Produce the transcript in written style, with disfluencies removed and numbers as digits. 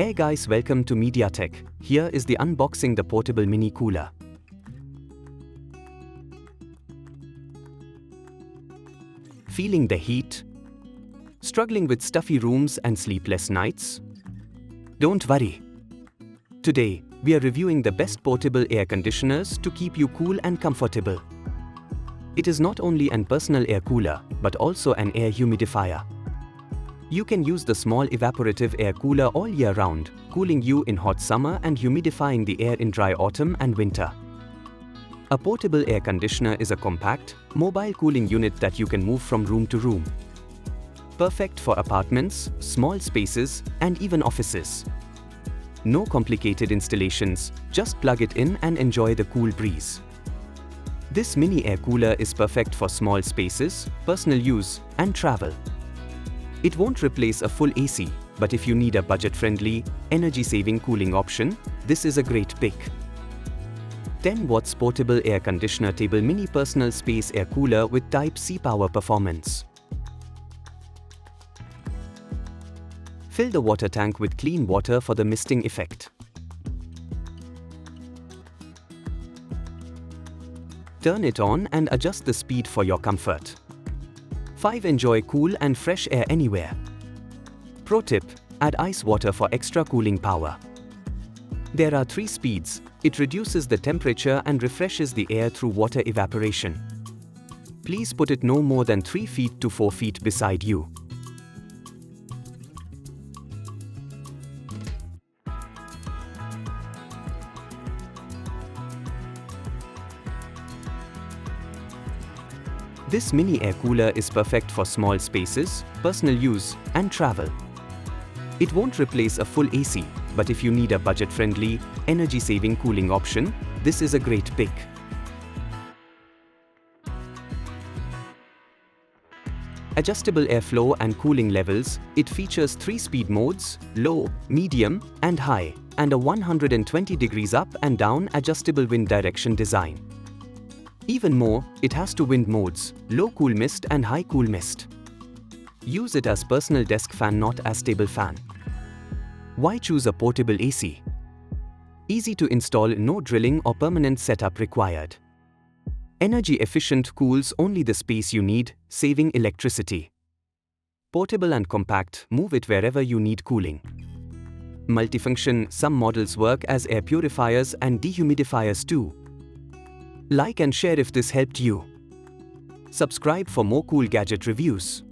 Hey guys, welcome to MediaTech. Here is the unboxing the portable mini cooler. Feeling the heat? Struggling with stuffy rooms and sleepless nights? Don't worry. Today, we are reviewing the best portable air conditioners to keep you cool and comfortable. It is not only an personal air cooler, but also an air humidifier. You can use the small evaporative air cooler all year round, cooling you in hot summer and humidifying the air in dry autumn and winter. A portable air conditioner is a compact, mobile cooling unit that you can move from room to room. Perfect for apartments, small spaces, and even offices. No complicated installations, just plug it in and enjoy the cool breeze. This mini air cooler is perfect for small spaces, personal use, and travel. It won't replace a full AC, but if you need a budget-friendly, energy-saving cooling option, this is a great pick. 10 watts portable air conditioner table mini personal space air cooler with Type-C power performance. Fill the water tank with clean water for the misting effect. Turn it on and adjust the speed for your comfort. 5. Enjoy cool and fresh air anywhere. Pro tip: add ice water for extra cooling power. There are 3 speeds. It reduces the temperature and refreshes the air through water evaporation. Please put it no more than 3 feet to 4 feet beside you. This mini air cooler is perfect for small spaces, personal use, and travel. It won't replace a full AC, but if you need a budget-friendly, energy-saving cooling option, this is a great pick. Adjustable airflow and cooling levels, it features 3 speed modes: low, medium, and high, and a 120 degrees up and down adjustable wind direction design. Even more, it has 2 wind modes: low cool mist and high cool mist. Use it as personal desk fan, not as table fan. Why choose a portable AC? Easy to install, no drilling or permanent setup required. Energy efficient, cools only the space you need, saving electricity. Portable and compact, move it wherever you need cooling. Multifunction, some models work as air purifiers and dehumidifiers too. Like and share if this helped you. Subscribe for more cool gadget reviews.